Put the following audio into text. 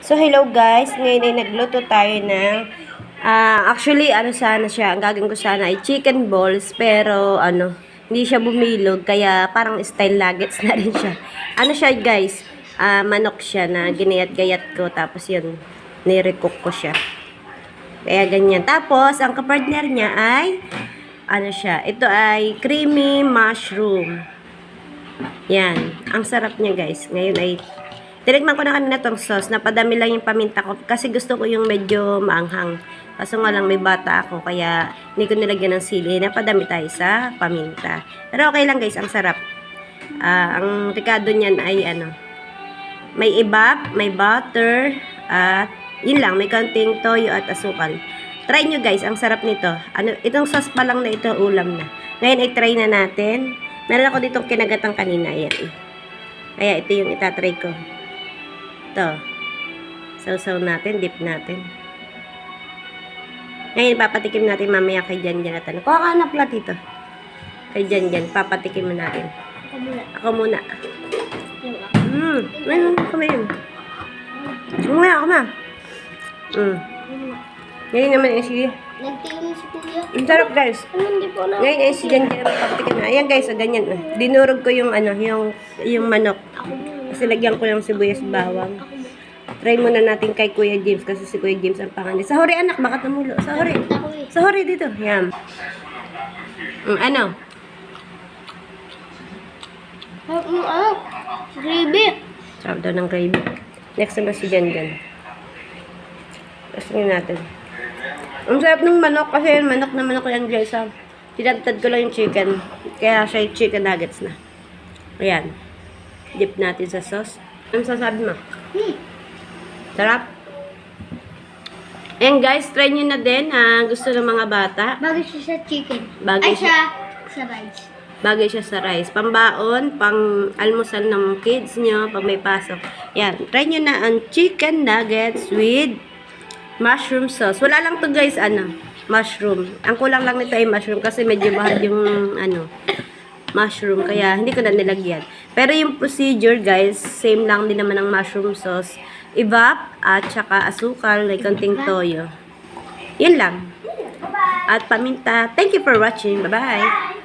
So, hello guys. Ngayon ay nagluto tayo ng, actually, sana siya, ang gagawin ko sana ay chicken balls, pero, hindi siya bumilog, kaya parang style nuggets na rin siya. Ano siya guys, manok siya na ginayat-gayat ko, tapos yun, nirecook ko siya. Kaya ganyan. Tapos, ang kapartner niya ay, ito ay creamy mushroom. Yan. Ang sarap niya guys. Ngayon ay tinikman ko na kanina tong sauce. Napadami lang yung paminta ko. Kasi gusto ko yung medyo maanghang. Kaso nga lang may bata ako. Kaya hindi ko nilagyan ng sili. Napadami tayo sa paminta. Pero okay lang guys. Ang sarap. Ang ricado niyan ay may ibab, may butter, at yun lang. May konting toyo at asukal. Try nyo guys. Ang sarap nito. Itong sauce pa lang na ito ulam na. Ngayon ay try na natin. Meron ako ditong kinagatang kanina. Ayan. Kaya ito yung itatry ko. Ito. Sausaw natin. Dip natin. Ngayon, papatikim natin mamaya kay Janjan at Kuha ka na plat ito. Kay Janjan. Papatikim natin. Ako muna. Ngayon, kumain. Umaya ako na. Ngayon naman yung sige. Nagtingin si Kuya. Ang sarap guys. Hindi po na. Ngayon ay si Janjan papatikim na. Ayan guys, ganyan. Dinurog ko yung yung manok. Kasi lagyan ko yung sibuyas bawang. Try muna natin kay Kuya James kasi si Kuya James ang pangalan. Sahuri anak, baka tumulo. Sahuri. Sahuri dito. Yan. Gravy. Sarap daw ng gravy. Next naman si Janjan. Tapos natin. Ang sarap ng manok kasi manok na manok yan guys. Tinagtad ko lang yung chicken. Kaya siya yung chicken nuggets na. Ayan. Dip natin sa sauce. Ano sasabi mo? Sarap. Ayan guys, try nyo na din. Gusto ng mga bata. Bagay siya sa chicken. Bagay Ay, siya. sa rice. Bagay siya sa rice. Pambaon, pang almusal ng kids nyo, pag may pasok. Yan. Try nyo na ang chicken nuggets with mushroom sauce. Wala lang to guys, mushroom. Ang kulang lang nito ay mushroom kasi medyo mahal yung, mushroom. Kaya hindi ko na nilagyan. Pero yung procedure guys, same lang din naman ng mushroom sauce. Ibap at saka asukal, may konting toyo. Yun lang. At paminta. Thank you for watching. Bye-bye.